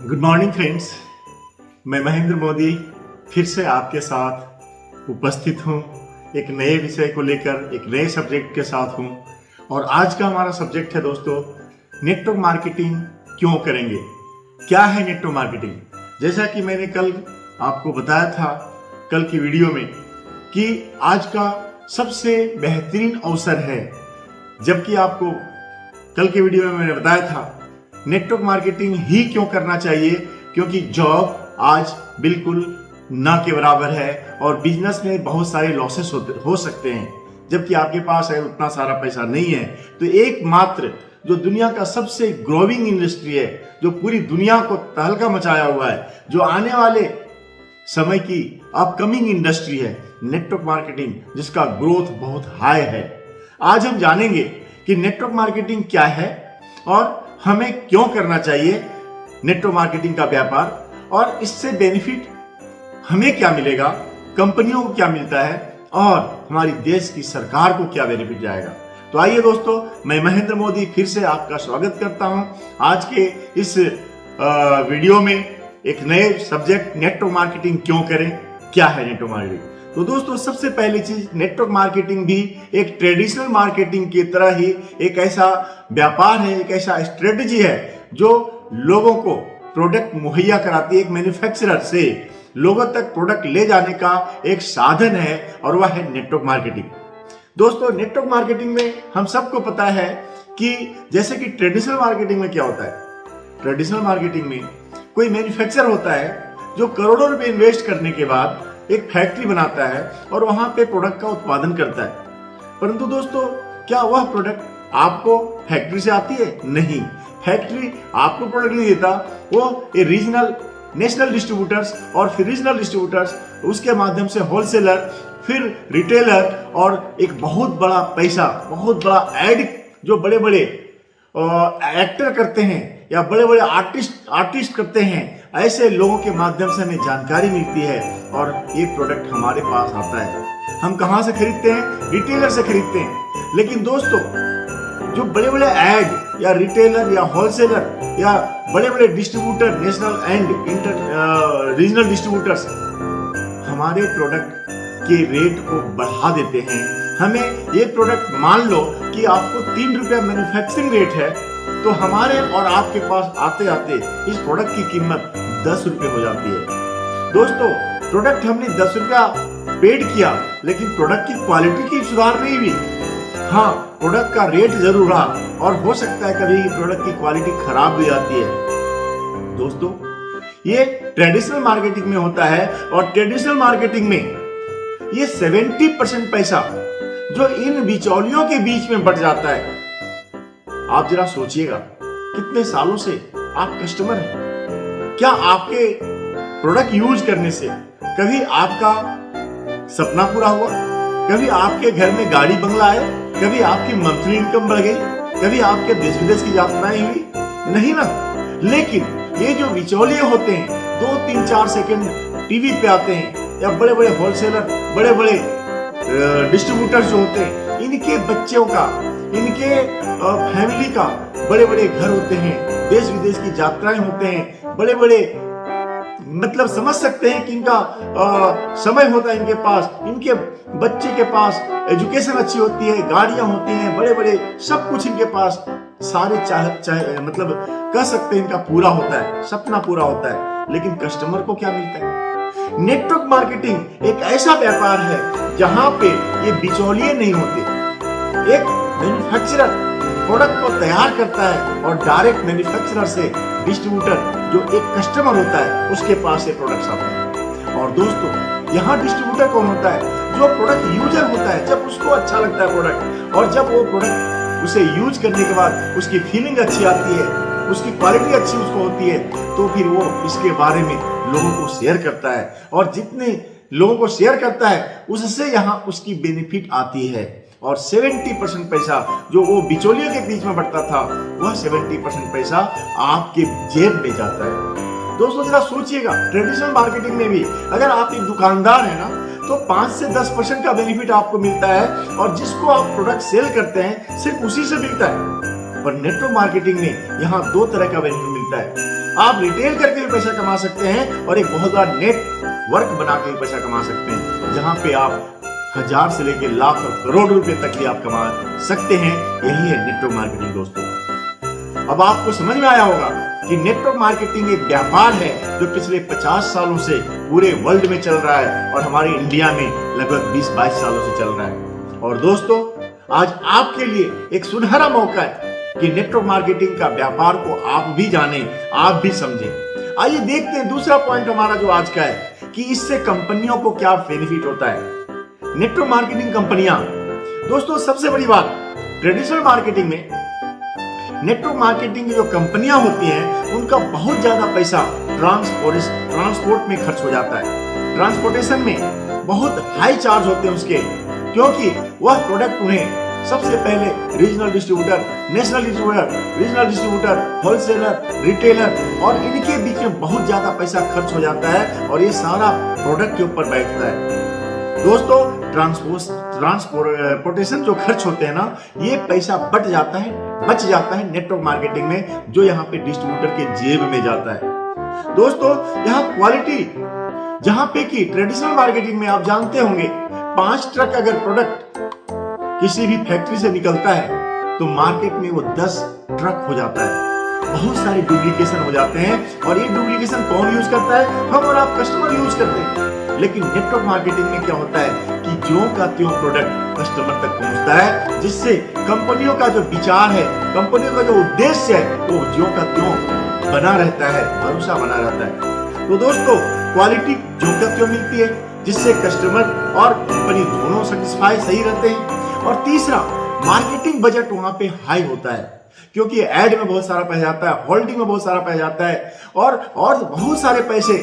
Good morning friends. मैं महेंद्र मोदी फिर से आपके साथ उपस्थित हूँ एक नए विषय को लेकर, एक नए सब्जेक्ट के साथ हूँ। और आज का हमारा सब्जेक्ट है दोस्तों, नेटवर्क मार्केटिंग क्यों करेंगे। क्या है नेटवर्क मार्केटिंग? जैसा कि मैंने कल आपको बताया था कल की वीडियो में कि आज का सबसे बेहतरीन अवसर है, जबकि आपको कल के वीडियो में मैंने बताया था नेटवर्क मार्केटिंग ही क्यों करना चाहिए, क्योंकि जॉब आज बिल्कुल ना के बराबर है और बिजनेस में बहुत सारे लॉसेस हो सकते हैं। जबकि आपके पास है उतना सारा पैसा नहीं है, तो एकमात्र जो दुनिया का सबसे ग्रोइंग इंडस्ट्री है, जो पूरी दुनिया को तहलका मचाया हुआ है, जो आने वाले समय की अपकमिंग इंडस्ट्री है, नेटवर्क मार्केटिंग, जिसका ग्रोथ बहुत हाई है। आज हम जानेंगे कि नेटवर्क मार्केटिंग क्या है और हमें क्यों करना चाहिए नेटवर्क मार्केटिंग का व्यापार, और इससे बेनिफिट हमें क्या मिलेगा, कंपनियों को क्या मिलता है और हमारी देश की सरकार को क्या बेनिफिट जाएगा। तो आइए दोस्तों, मैं महेंद्र मोदी फिर से आपका स्वागत करता हूं आज के इस वीडियो में एक नए सब्जेक्ट, नेटवर्क मार्केटिंग क्यों करें, क्या है नेटवर्क मार्केटिंग। तो दोस्तों, सबसे पहली चीज, नेटवर्क मार्केटिंग भी एक ट्रेडिशनल मार्केटिंग की तरह ही एक ऐसा व्यापार है, एक ऐसा स्ट्रेटजी है जो लोगों को प्रोडक्ट मुहैया कराती है। एक मैन्युफैक्चरर से लोगों तक प्रोडक्ट ले जाने का एक साधन है और वह है नेटवर्क मार्केटिंग। दोस्तों, नेटवर्क मार्केटिंग में हम सबको पता है कि जैसे कि ट्रेडिशनल मार्केटिंग में क्या होता है, ट्रेडिशनल मार्केटिंग में कोई मैन्युफैक्चरर होता है जो करोड़ों रुपए इन्वेस्ट करने के बाद एक फैक्ट्री बनाता है और वहां पे प्रोडक्ट का उत्पादन करता है। परंतु दोस्तों, क्या वह प्रोडक्ट आपको फैक्ट्री से आती है? नहीं, फैक्ट्री आपको प्रोडक्ट नहीं देता, वो ये रीजनल नेशनल डिस्ट्रीब्यूटर्स और फिर रीजनल डिस्ट्रीब्यूटर्स, उसके माध्यम से होलसेलर, फिर रिटेलर, और एक बहुत बड़ा पैसा, बहुत बड़ा एड जो बड़े बड़े एक्टर करते हैं या बड़े बड़े आर्टिस्ट करते हैं, ऐसे लोगों के माध्यम से हमें जानकारी मिलती है और ये प्रोडक्ट हमारे पास आता है। हम कहाँ से खरीदते हैं? रिटेलर से खरीदते हैं। लेकिन दोस्तों, जो बड़े बड़े एड या रिटेलर या होलसेलर या बड़े बड़े distributor, national and regional distributors, हमारे प्रोडक्ट के रेट को बढ़ा देते हैं। हमें ये प्रोडक्ट, मान लो कि आपको 3 रुपया मैन्युफैक्चरिंग रेट है, तो हमारे और आपके पास आते आते इस प्रोडक्ट की कीमत 10 रुपये हो जाती है। दोस्तों, प्रोडक्ट हमने 10 रुपया पेड किया, लेकिन प्रोडक्ट की क्वालिटी की सुधार नहीं हुई। हाँ, प्रोडक्ट का रेट जरूर रहा और हो सकता है कभी प्रोडक्ट की क्वालिटी खराब हो जाती है। दोस्तों, ये ट्रेडिशनल मार्केटिंग में होता है और ट्रेडिशनल मार्केटिंग में ये 70% पैसा जो इन बिचौलियों के बीच में बढ़ जाता है। आप जरा सोचिएगा, कितने सालों से आप कस्टमर हैं। क्या आपके प्रोडक्ट यूज करने से कभी आपका सपना पूरा हुआ? कभी आपके घर में गाड़ी बंगला आया? कभी आपकी मंथली इनकम बढ़ गई? कभी आपके देश विदेश की यात्राएं हुई? नहीं ना। लेकिन ये जो बिचौलिए होते हैं, 2-3-4 सेकंड टीवी पे आते हैं, या बड़े बड़े होलसेलर, बड़े बड़े डिस्ट्रीब्यूटर्स जो होते हैं, इनके बच्चों का, इनके फैमिली का बड़े बड़े घर होते हैं, देश विदेश की यात्राएं होते हैं, बड़े बड़े, मतलब समझ सकते हैं कि इनका समय होता है इनके पास, इनके बच्चे के पास एजुकेशन अच्छी होती है, गाड़ियां होती हैं, बड़े बड़े सब कुछ इनके पास, सारे चाहे मतलब कह सकते हैं इनका पूरा होता है, सपना पूरा होता है। लेकिन कस्टमर को क्या मिलता है? नेटवर्क मार्केटिंग एक ऐसा व्यापार है जहां पे ये बिचौलिए नहीं होते। एक मैन्युफैक्चरर प्रोडक्ट को तैयार करता है और डायरेक्ट मैन्युफैक्चरर से डिस्ट्रीब्यूटर, जो एक कस्टमर होता है, उसके पास ये प्रोडक्ट्स आते हैं। और दोस्तों, यहाँ डिस्ट्रीब्यूटर कौन होता है? जो प्रोडक्ट यूजर होता है। जब उसको अच्छा लगता है प्रोडक्ट, और जब वो प्रोडक्ट उसे यूज करने के बाद उसकी फीलिंग अच्छी आती है, उसकी क्वालिटी अच्छी उसको होती है, तो फिर वो इसके बारे में लोगों को शेयर करता है, और जितने लोगों को शेयर करता है उससे यहाँ उसकी बेनिफिट आती है। और 70% पैसा जो वो बिचौलियों के बीच में बढ़ता था, वह 70% पैसा आपके जेब में जाता है। दोस्तों, जरा सोचिएगा, ट्रेडिशनल मार्केटिंग में भी अगर आप एक दुकानदार है ना, तो 5 से 10% का बेनिफिट आपको मिलता है, और जिसको आप प्रोडक्ट सेल करते हैं सिर्फ उसी से मिलता है। पर नेटवर्क मार्केटिंग में यहाँ 2 तरह का बेनिफिट मिलता है। आप रिटेल करके भी पैसा कमा सकते हैं और एक बहुत बड़ा नेटवर्क बना के भी पैसा कमा सकते हैं, जहां पे आप 1000 से लेकर लाख और करोड़ रुपए तक भी आप कमा सकते हैं। यही है नेटवर्क मार्केटिंग दोस्तों। अब आपको समझ में आया होगा कि नेटवर्क मार्केटिंग एक व्यापार है जो पिछले 50 सालों से पूरे वर्ल्ड में चल रहा है और हमारे इंडिया में लगभग 20-22 सालों से चल रहा है। और दोस्तों, आज आपके लिए एक सुनहरा मौका है कि नेटवर्क मार्केटिंग का व्यापार को आप भी जानें, आप भी समझें। आइए देखते हैं दूसरा पॉइंट हमारा जो आज का है कि इससे कंपनियों को क्या बेनिफिट होता है। नेटवर्क मार्केटिंग कंपनियां, दोस्तों सबसे बड़ी बात, ट्रेडिशनल मार्केटिंग में नेटवर्क मार्केटिंग की जो कंपनियां होती हैं उनका बहुत ज्यादा पैसा ट्रांसपोर्ट में खर्च हो जाता है। ट्रांसपोर्टेशन में बहुत हाई चार्ज होते हैं उसके, क्योंकि वह प्रोडक्ट उन्हें सबसे पहले regional distributor, national distributor, regional distributor, wholesaler, retailer और इनके बीच में बहुत ज्यादा पैसा खर्च हो जाता है और ये सारा प्रोडक्ट के ऊपर बैठता है। दोस्तों, ट्रांसपोर्टेशन जो खर्च होते हैं ना, ये पैसा बच जाता है नेटवर्क मार्केटिंग में, जो यहाँ पे डिस्ट्रीब्यूटर के जेब में जाता है। दोस्तों, यहाँ क्वालिटी, जहां पे कि ट्रेडिशनल मार्केटिंग में आप जानते होंगे 5 ट्रक अगर प्रोडक्ट किसी भी फैक्ट्री से निकलता है तो मार्केट में वो 10 ट्रक हो जाता है। बहुत सारे डुप्लीकेशन हो जाते हैं और ये डुप्लीकेशन कौन यूज करता है? हम और आप कस्टमर यूज करते हैं। लेकिन नेटवर्क मार्केटिंग में क्या होता है कि ज्यों का त्यों प्रोडक्ट कस्टमर तक पहुंचता है, जिससे कंपनियों का जो विचार है, कंपनियों का जो उद्देश्य है, वो ज्यों का त्यों बना रहता है, भरोसा बना रहता है। तो दोस्तों, क्वालिटी ज्यों का त्यों मिलती है, जिससे कस्टमर और कंपनी दोनों सेटिस्फाई सही रहते हैं। और तीसरा, मार्केटिंग बजट वहां पे हाई होता है, क्योंकि एड में बहुत सारा पैसा जाता है, होल्डिंग में बहुत सारा पैसा जाता है और बहुत सारे पैसे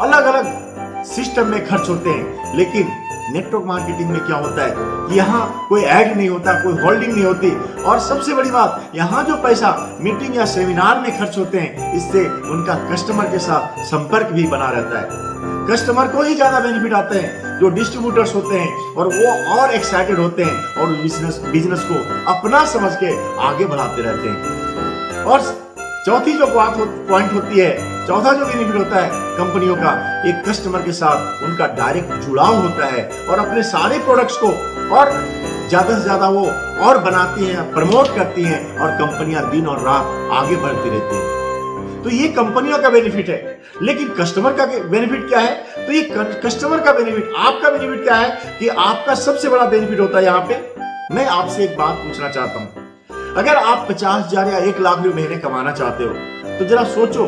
अलग अलग सिस्टम में खर्च होते हैं। लेकिन नेटवर्क मार्केटिंग में क्या होता है कि यहाँ कोई ऐड नहीं होता, कोई होल्डिंग नहीं होती और सबसे बड़ी बात, यहाँ जो पैसा मीटिंग या सेमिनार में खर्च होते हैं, इससे उनका कस्टमर के साथ संपर्क भी बना रहता है। कस्टमर को ही ज्यादा बेनिफिट आते हैं जो डिस्ट्रीब्यूटर्स होते हैं और वो और एक्साइटेड होते हैं और बिजनेस को अपना समझ के आगे बढ़ाते रहते हैं। और चौथी जो पॉइंट होती है, चौथा जो बेनिफिट होता है कंपनियों का, एक कस्टमर के साथ उनका डायरेक्ट जुड़ाव होता है और अपने सारे प्रोडक्ट्स को और ज्यादा से ज्यादा वो और बनाती हैं, प्रमोट करती हैं और कंपनियां दिन और रात आगे बढ़ती रहती हैं। तो ये कंपनियों का बेनिफिट है। लेकिन कस्टमर का बेनिफिट क्या है? तो ये कस्टमर का बेनिफिट, आपका बेनिफिट क्या है कि आपका सबसे बड़ा बेनिफिट होता है यहाँ पे। मैं आपसे एक बात पूछना चाहता हूँ, अगर आप 50,000 या 1 लाख रुपए महीने कमाना चाहते हो तो जरा सोचो,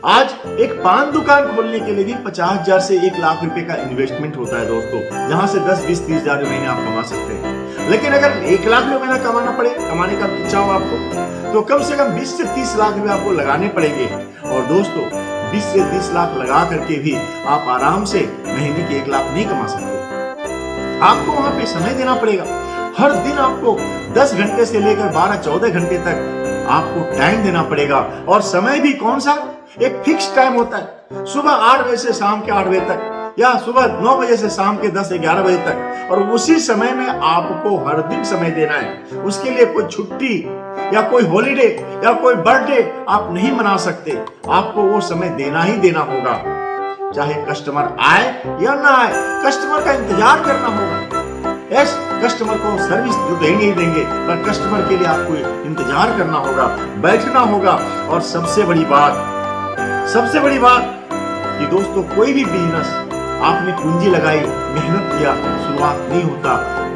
आज एक पान दुकान खोलने के लिए भी 50,000 से 1 लाख रुपए का इन्वेस्टमेंट होता है दोस्तों, जहां से 10, 20, 30 हजार महीने आप कमा सकते हैं। लेकिन अगर 1 लाख रुपए महीना कमाने का इच्छा हो आपको, तो कम से कम 20 से 30 लाख रुपए आपको लगाने पड़ेंगे। और दोस्तों, 20 से 30 लाख लगा करके भी आप आराम से महीने के 1 लाख नहीं कमा सकते। आपको वहां पे समय देना पड़ेगा। हर दिन आपको 10 घंटे से लेकर 12-14 घंटे तक आपको टाइम देना पड़ेगा। और समय भी कौन सा? एक फिक्स टाइम होता है, सुबह 8 बजे से शाम के 8 बजे तक, या सुबह 9 बजे से शाम के 10-11 बजे तक। और उसी समय में आपको हर दिन समय देना है। उसके लिए कोई छुट्टी या कोई हॉलीडे या कोई बर्थडे आप नहीं मना सकते। आपको वो समय देना ही देना होगा, चाहे कस्टमर आए या ना आए। कस्टमर का इंतजार करना होगा। यस, कस्टमर को सर्विस देंगे ही देंगे, पर कस्टमर के लिए आपको इंतजार करना होगा, बैठना होगा। और सबसे बड़ी बात कि दोस्तों, कोई भी बिजनेस आपने पूंजी लगाई, मेहनत किया, शुरुआत नहीं होता।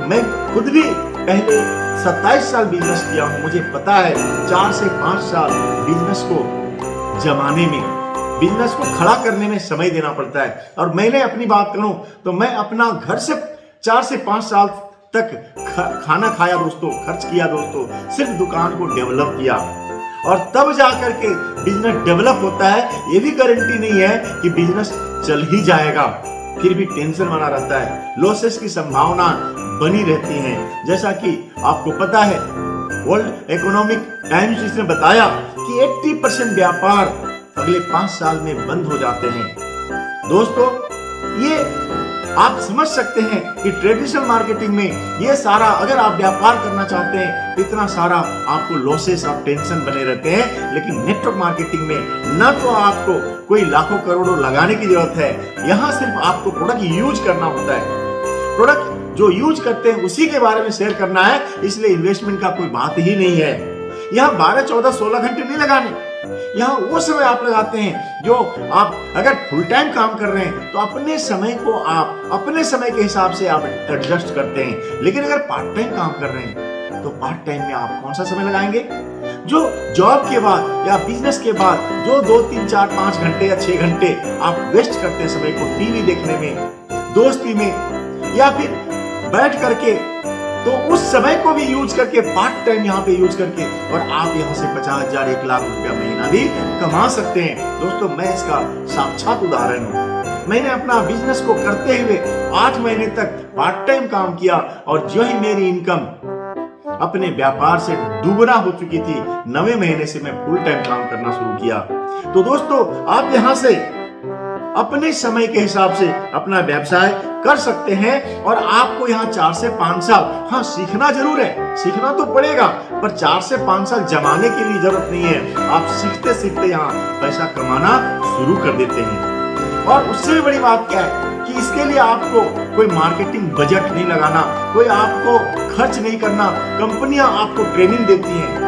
मैं खुद भी पहले 27 साल बिजनेस किया हूं, मुझे पता है 4 से 5 साल बिजनेस को जमाने में, बिजनेस को खड़ा करने में समय देना पड़ता है। और मैंने अपनी बात करूं तो मैं अपना घर से 4 से 5 साल तक खाना खाया दोस्तों, खर्च किया दोस्तों, सिर्फ दुकान को डेवलप किया। और तब जाकर के बिजनेस डेवलप होता है। ये भी गारंटी नहीं है कि बिजनेस चल ही जाएगा, फिर भी टेंशन बना रहता है, लॉसेस की संभावना बनी रहती है। जैसा कि आपको पता है, वर्ल्ड इकोनॉमिक टाइम्स इसने बताया कि 80% व्यापार अगले 5 साल में बंद हो जाते हैं। दोस्तों, ये आप समझ सकते हैं कि ट्रेडिशनल मार्केटिंग में ये सारा, अगर आप व्यापार करना चाहते हैं, इतना सारा आपको लॉसेस और टेंशन बने रहते हैं। लेकिन नेटवर्क मार्केटिंग में न तो आपको कोई लाखों करोड़ों लगाने की जरूरत है, यहाँ सिर्फ आपको प्रोडक्ट यूज करना होता है। प्रोडक्ट जो यूज करते हैं उसी के बारे में शेयर करना है, इसलिए इन्वेस्टमेंट का कोई बात ही नहीं है। यहाँ 12, 14, 16 घंटे नहीं लगाने, यहाँ वो समय आप लगाते हैं जो आप अगर फुल टाइम काम कर रहे हैं तो अपने समय को आप अपने समय के हिसाब से आप एडजस्ट करते हैं। लेकिन अगर पार्ट टाइम काम कर रहे हैं तो पार्ट टाइम में आप कौन सा समय लगाएंगे? जो जॉब के बाद या बिजनेस के बाद जो 2, 3, 4, 5 घंटे या 6 घंटे आप वेस्ट करते हैं समय को टीवी देखने में, दोस्ती में, या फिर बैठ करके, तो उस समय को भी यूज करके पार्ट टाइम यहाँ पे यूज करके और आप यहाँ से 50,000, 1 लाख रुपया महीना भी कमा सकते हैं। दोस्तों, मैं इसका साक्षात उदाहरण हूँ। मैंने अपना बिजनेस को करते हुए 8 महीने तक पार्ट टाइम काम किया और जो ही मेरी इनकम अपने व्यापार से दुगना हो चुकी थी, 9वें महीने से मैं फुल टाइम काम करना शुरू किया। तो दोस्तों, आप यहाँ से अपने समय के हिसाब से अपना व्यवसाय कर सकते हैं और आपको यहाँ 4 से 5 साल, हाँ सीखना जरूर है, सीखना तो पड़ेगा, पर 4 से 5 साल जमाने की भी जरूरत नहीं है। आप सीखते सीखते यहाँ पैसा कमाना शुरू कर देते हैं। और उससे भी बड़ी बात क्या है कि इसके लिए आपको कोई मार्केटिंग बजट नहीं लगाना, कोई आपको खर्च नहीं करना। कंपनियां आपको ट्रेनिंग देती हैं,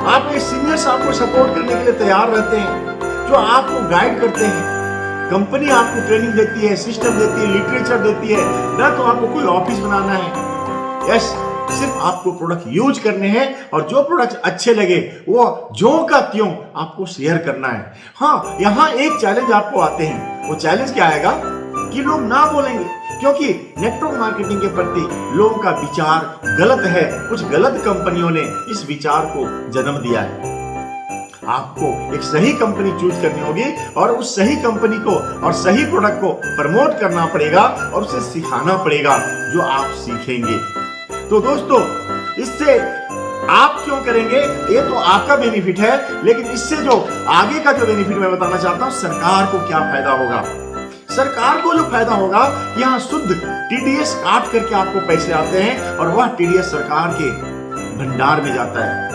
आपके सीनियर्स आपको सपोर्ट करने के लिए तैयार रहते हैं, जो आपको गाइड करते हैं। कंपनी आपको ट्रेनिंग देती है, सिस्टम देती है, लिटरेचर देती है। ना तो आपको कोई ऑफिस बनाना है, यस, सिर्फ आपको प्रोडक्ट यूज करने हैं और जो प्रोडक्ट अच्छे लगे वो जो का त्यों आपको शेयर करना है। हाँ, यहाँ एक चैलेंज आपको आते हैं। वो चैलेंज क्या आएगा कि लोग ना बोलेंगे, क्योंकि नेटवर्क मार्केटिंग के प्रति लोगों का विचार गलत है। कुछ गलत कंपनियों ने इस विचार को जन्म दिया है। आपको एक सही कंपनी चूज करनी होगी और उस सही कंपनी को और सही प्रोडक्ट को प्रमोट करना पड़ेगा और उसे सिखाना पड़ेगा, जो आप सीखेंगे। तो दोस्तों, इससे आप क्यों करेंगे, ये तो आपका बेनिफिट है, लेकिन इससे जो आगे का जो बेनिफिट मैं बताना चाहता हूं, सरकार को क्या फायदा होगा। सरकार को जो फायदा होगा, यहाँ शुद्ध टीडीएस काट करके आपको पैसे आते हैं और वह टीडीएस सरकार के भंडार में जाता है।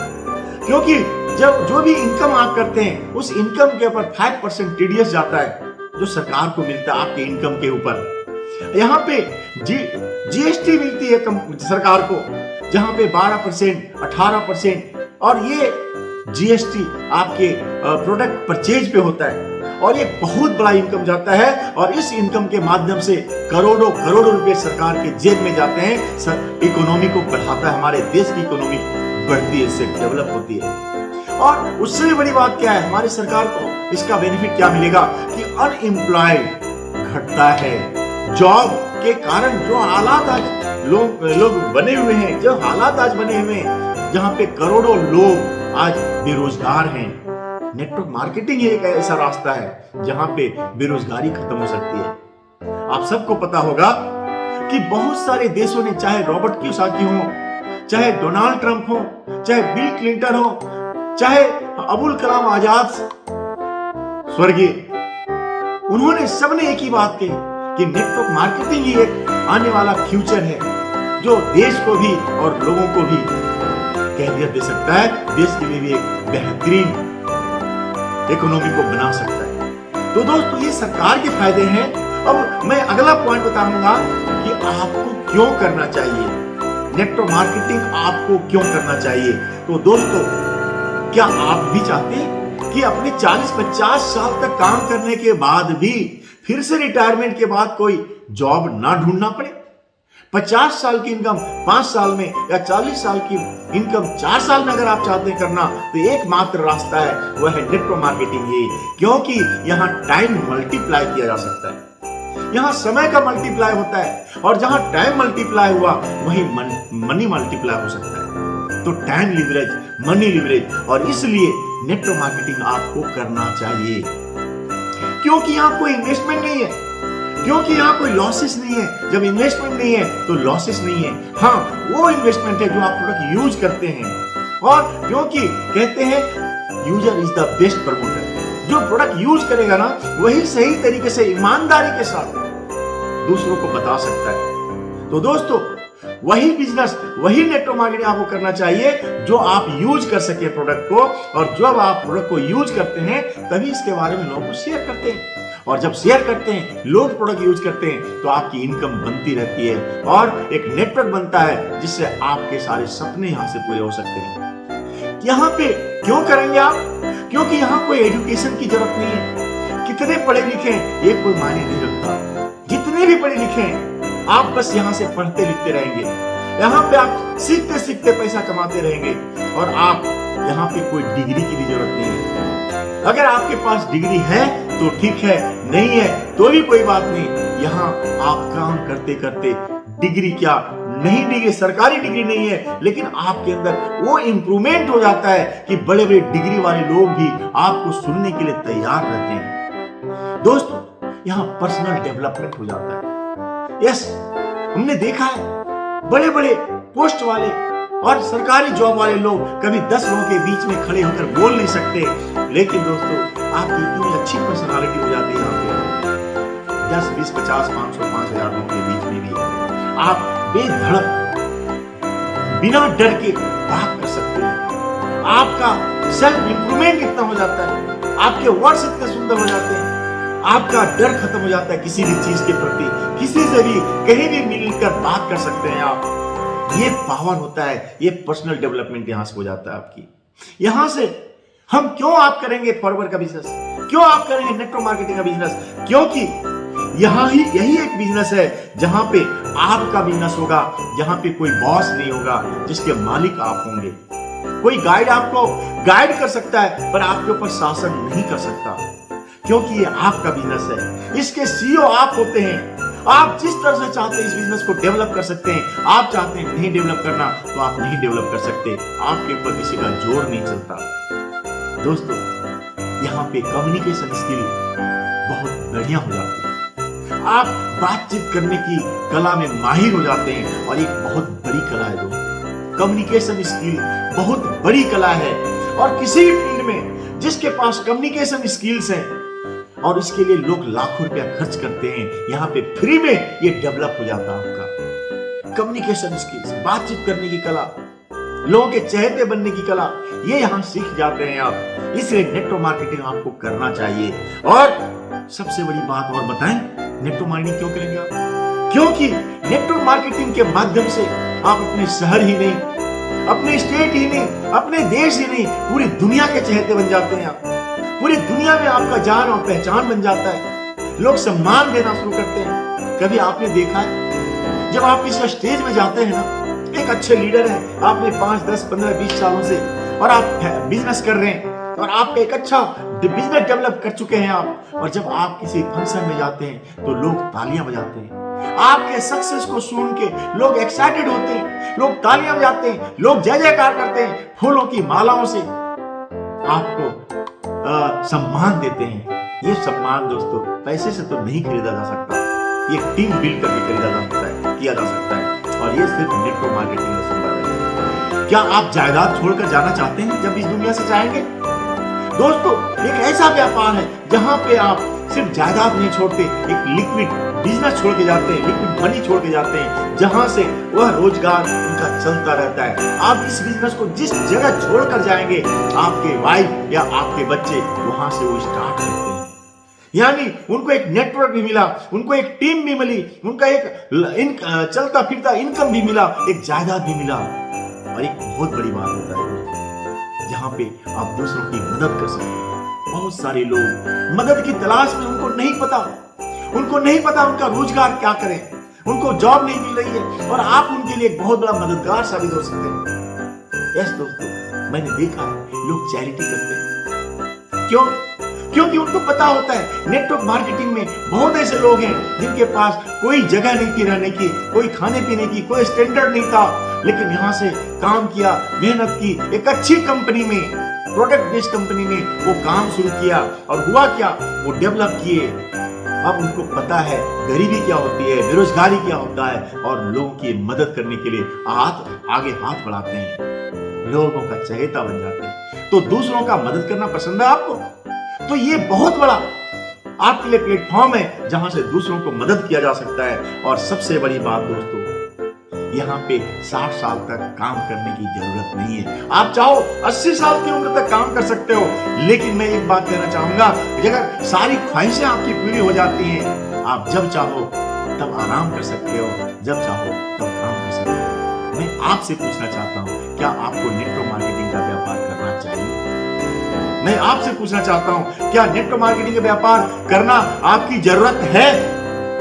क्योंकि जब जो भी इनकम आप करते हैं, उस इनकम के ऊपर 5% टीडीएस जाता है, जो सरकार को मिलता है आपके इनकम के ऊपर। यहाँ पे जीएसटी मिलती है सरकार को, जहां पे 12%, 18%, और ये जीएसटी आपके प्रोडक्ट परचेज पे होता है और ये बहुत बड़ा इनकम जाता है। और इस इनकम के माध्यम से करोड़ों करोड़ों रुपए सरकार के जेब में जाते हैं। इकोनॉमी को बढ़ाता है, हमारे देश की इकोनॉमी बढ़ती है, इससे डेवलप होती है। और उससे भी बड़ी बात क्या है, हमारी सरकार को इसका बेनिफिट क्या मिलेगा कि अनएम्प्लॉयड घटता है। जॉब के कारण जो हालात आज लोग बने हुए हैं, जो हालात आज बने हुए हैं, जहां पे करोड़ों लोग आज बेरोजगार हैं, नेटवर्क मार्केटिंग एक ऐसा रास्ता है जहां पे बेरोजगारी खत्म हो सकती है। आप सबको पता होगा कि बहुत सारे देशों ने, चाहे रॉबर्ट कियोसाकी हो, चाहे डोनाल्ड ट्रंप हो, चाहे बिल क्लिंटन हो, चाहे अबुल कलाम आजाद स्वर्गीय, उन्होंने सबने एक ही बात कही कि नेटवर्क मार्केटिंग ही एक आने वाला फ्यूचर है, जो देश को भी और लोगों को भी कैरियर दे सकता है, देश के लिए भी एक बेहतरीन इकोनॉमी को बना सकता है। तो दोस्तों, ये सरकार के फायदे हैं। अब मैं अगला पॉइंट बताऊंगा कि आपको क्यों करना चाहिए नेटवर्क मार्केटिंग, आपको क्यों करना चाहिए। तो दोस्तों, क्या आप भी चाहते हैं कि अपने 40-50 साल तक काम करने के बाद भी फिर से रिटायरमेंट के बाद कोई जॉब ना ढूंढना पड़े? 50 साल की इनकम 5 साल में या 40 साल की इनकम 4 साल में अगर आप चाहते हैं करना, तो एकमात्र रास्ता है, वह है नेटवर्क मार्केटिंग ही। क्योंकि यहाँ टाइम मल्टीप्लाई किया जा सकता है, यहाँ समय का मल्टीप्लाई होता है, और जहां टाइम मल्टीप्लाई हुआ वहीं मनी मल्टीप्लाई हो सकता है। तो टाइम लिवरेज, मनी लिवरेज, और इसलिए नेटवर्क मार्केटिंग आपको करना चाहिए। क्योंकि यहाँ कोई इन्वेस्टमेंट नहीं है, क्योंकि यहाँ कोई लॉसेस नहीं है। जब इन्वेस्टमेंट नहीं है तो लॉसेस नहीं है। हाँ, वो इन्वेस्टमेंट है जो आप प्रोडक्ट यूज करते हैं, और क्योंकि कहते हैं user is the best promoter. जो प्रोडक्ट यूज करेगा ना, वही सही तरीके से ईमानदारी के साथ दूसरों को बता सकता है। तो दोस्तों, वही बिजनेस, वही नेटवर्क मार्केटिंग आपको करना चाहिए जो आप यूज कर सके प्रोडक्ट को, और जब आप प्रोडक्ट को यूज करते हैं तभी इसके बारे में लोगों को शेयर करते हैं, और जब शेयर करते हैं, लोग प्रोडक्ट यूज करते हैं, तो आपकी इनकम बनती रहती है और एक नेटवर्क बनता है जिससे आपके सारे सपने यहां से पूरे हो सकते हैं। यहाँ पे क्यों करेंगे आप? क्योंकि यहाँ कोई एजुकेशन की जरूरत नहीं है। कितने पढ़े लिखे हैं ये कोई मायने नहीं रखता। जितने भी पढ़े लिखे हैं, आप बस यहाँ से पढ़ते लिखते रहेंगे। यहाँ पे आप सीखते सीखते पैसा कमाते रहेंगे, और आप यहाँ पे कोई डिग्री की भी जरूरत नहीं है। अगर आपके पास डिग्री है तो ठीक है, नहीं है तो भी कोई बात नहीं। यहाँ आप काम करते करते, डिग्री क्या, नहीं डिग्री, सरकारी डिग्री नहीं है, लेकिन आपके अंदर वो इंप्रूवमेंट हो जाता है कि बड़े बड़े डिग्री वाले लोग भी आपको सुनने के लिए तैयार रहते हैं। दोस्तों, यहाँ पर्सनल डेवलपमेंट हो जाता है। यस, हमने देखा है बड़े बड़े पोस्ट वाले और सरकारी जॉब वाले लोग कभी 10 लोगों के बीच में खड़े होकर बोल नहीं सकते, लेकिन दोस्तों आपकी इतनी अच्छी पर्सनालिटी हो जाती है यहाँ पे 10, 20, 50, 500, 5,000 लोगों के बीच में भी आप बेधड़क बिना डर के बात कर सकते हैं। आपका सेल्फ इंप्रूवमेंट इतना हो जाता है, आपके वर्ड्स इतने सुंदर हो जाते हैं, आपका डर खत्म हो जाता है किसी भी चीज के प्रति। किसी से भी कहीं भी मिलकर बात कर सकते हैं आप। ये पावर होता है, ये पर्सनल डेवलपमेंट यहां से हो जाता है आपकी। यहां से हम क्यों आप करेंगे फॉरवर्ड का बिजनेस, क्यों आप करेंगे नेटवर्क मार्केटिंग का बिजनेस? क्योंकि यही एक बिजनेस है जहां पे आपका बिजनेस होगा, जहां पे कोई बॉस नहीं होगा, जिसके मालिक आप होंगे। कोई गाइड आपको गाइड कर सकता है पर आपके ऊपर शासन नहीं कर सकता, क्योंकि ये आपका बिजनेस है। इसके सीईओ आप होते हैं। आप जिस तरह से चाहते हैं इस बिजनेस को डेवलप कर सकते हैं। आप चाहते हैं नहीं डेवलप करना तो आप नहीं डेवलप कर सकते, आपके ऊपर किसी का जोर नहीं चलता। दोस्तों, यहाँ पे कम्युनिकेशन स्किल बहुत बढ़िया हो जाती है। आप बातचीत करने की कला में माहिर हो जाते हैं, और एक बहुत बड़ी कला है दोस्तों। कम्युनिकेशन स्किल बहुत बड़ी कला है, और किसी भी फील्ड में जिसके पास कम्युनिकेशन स्किल्स हैं, और इसके लिए लोग लाखों रुपया खर्च करते हैं, यहाँ पे फ्री में ये डेवलप हो जाता है आपका कम्युनिकेशन स्किल्स, बातचीत करने की कला, लोगों के चहेते बनने की कला, ये यहाँ सीख जाते हैं आप। इसलिए नेटवर्क मार्केटिंग आपको करना चाहिए। और सबसे बड़ी बात और बताएं, नेटवर्क मार्केटिंग क्यों करेंगे आप? क्योंकि नेटवर्क मार्केटिंग के माध्यम से आप अपने शहर ही नहीं, अपने स्टेट ही नहीं, अपने देश ही नहीं, पूरी दुनिया के चहेते बन जाते हैं आप। पूरी दुनिया में आपका जान और पहचान बन जाता है। लोग सम्मान देना शुरू करते हैं। कभी आपने देखा है जब आप किसी स्टेज में जाते हैं ना, एक अच्छे लीडर है, आपने 5, 10, 15, 20 सालों से और आप बिजनेस कर रहे हैं, और आप एक अच्छा बिजनेस डेवलप कर चुके हैं आप, और जब आप किसी फंक्शन में जाते हैं तो लोग तालियां बजाते हैं। आपके सक्सेस को सुन के लोग एक्साइटेड होते हैं, लोग तालियां बजाते हैं, लोग जय जयकार करते हैं, फूलों की मालाओं से आपको सम्मान देते हैं। ये सम्मान दोस्तों पैसे से तो नहीं खरीदा जा सकता, ये टीम बिल्ड करके खरीदा जा सकता है, किया जा सकता है, और ये सिर्फ नेटवर्क मार्केटिंग में संभव है। क्या आप जायदाद छोड़कर जाना चाहते हैं जब इस दुनिया से जाएंगे? दोस्तों, एक ऐसा व्यापार है जहां पे आप सिर्फ जायदाद नहीं छोड़ते, एक लिक्विड बिजनेस छोड़ के जाते हैं, लिक्विड मनी छोड़ के जाते हैं, जहां से वह रोजगार उनका चलता रहता है। आप इस बिजनेस को जिस जगह छोड़कर जाएंगे, आपके वाइफ या आपके बच्चे वहां से वो स्टार्ट करते हैं। यानी उनको एक नेटवर्क भी मिला, उनको एक टीम भी मिली, उनका एक चलता फिरता इनकम भी मिला, एक जायदाद भी मिला। और एक बहुत बड़ी बात होता है जहां पे आप दूसरों की मदद कर सकते हैं। बहुत सारे लोग मदद की तलाश में, उनको नहीं पता उनका रोजगार क्या करें, उनको जॉब नहीं मिल रही है, और आप उनके लिए एक बहुत बड़ा मददगार साबित हो सकते हैं। यस दोस्तों, मैंने देखा है लोग चैरिटी करते हैं। क्यों? क्योंकि उनको पता होता है नेटवर्क मार्केटिंग में बहुत ऐसे लोग हैं जिनके पास कोई जगह नहीं थी रहने की, कोई खाने पीने की, कोई स्टैंडर्ड नहीं था, लेकिन यहां से काम किया, मेहनत की, एक अच्छी कंपनी में, प्रोडक्ट बेस्ड कंपनी में वो काम शुरू किया, और हुआ क्या, वो डेवलप किए। अब उनको पता है गरीबी क्या होती है, बेरोजगारी क्या होता है, और लोगों की मदद करने के लिए आगे हाथ बढ़ाते हैं, लोगों का चहेता बन जाते हैं। तो दूसरों का मदद करना पसंद है आपको? तो ये बहुत बड़ा आपके लिए प्लेटफॉर्म है जहां से दूसरों को मदद किया जा सकता है। और सबसे बड़ी बात दोस्तों, यहाँ पे 60 साल तक काम करने की जरूरत नहीं है। आप चाहो 80 साल की उम्र तक काम कर सकते हो, लेकिन मैं एक बात कहना चाहूंगा कि अगर सारी ख्वाहिशें आपकी पूरी हो जाती हैं, आप जब चाहो तब आराम कर सकते हो, जब चाहो तब काम कर सकते हो। मैं आपसे पूछना चाहता हूं, क्या आपको नेटवर्क मार्केटिंग का व्यापार करना चाहिए? मैं आपसे पूछना चाहता हूं, क्या नेटवर्क मार्केटिंग का व्यापार करना आपकी जरूरत है?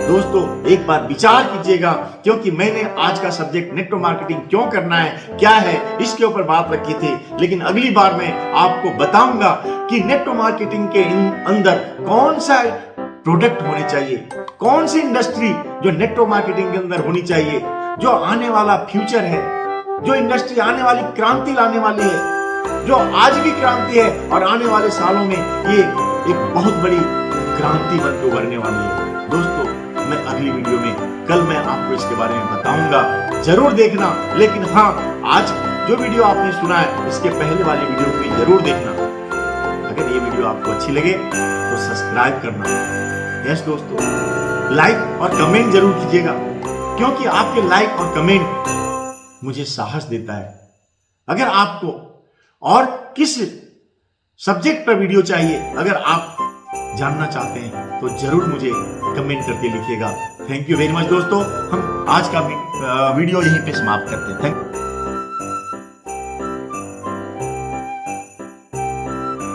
दोस्तों एक बार विचार कीजिएगा, क्योंकि मैंने आज का सब्जेक्ट नेटवर्क मार्केटिंग क्यों करना है, क्या है, इसके ऊपर बात रखी थी। लेकिन अगली बार मैं आपको बताऊंगा कि नेटवर्क मार्केटिंग के अंदर कौन सा प्रोडक्ट होने चाहिए, कौन सी इंडस्ट्री जो नेटवर्क मार्केटिंग के अंदर होनी चाहिए, जो आने वाला फ्यूचर है, जो इंडस्ट्री आने वाली क्रांति लाने वाली है, जो आज भी क्रांति है और आने वाले सालों में ये एक बहुत बड़ी क्रांति बनकर उभरने वाली है। दोस्तों मैं अगली वीडियो में कल मैं आपको इसके बारे में बताऊंगा, जरूर देखना। लेकिन हाँ, आज जो वीडियो आपने सुना है इसके पहले वाली वीडियो को भी जरूर देखना। अगर ये वीडियो आपको अच्छी लगे तो सब्सक्राइब करना। यस दोस्तों, लाइक और कमेंट जरूर कीजिएगा, क्योंकि आपके लाइक और कमेंट मुझे साहस देता है। अगर आपको और किस सब्जेक्ट पर वीडियो चाहिए, अगर आप जानना चाहते हैं तो जरूर मुझे कमेंट करके लिखिएगा। थैंक यू वेरी मच दोस्तों। हम आज का वीडियो यहीं पे समाप्त करते हैं। Thank you.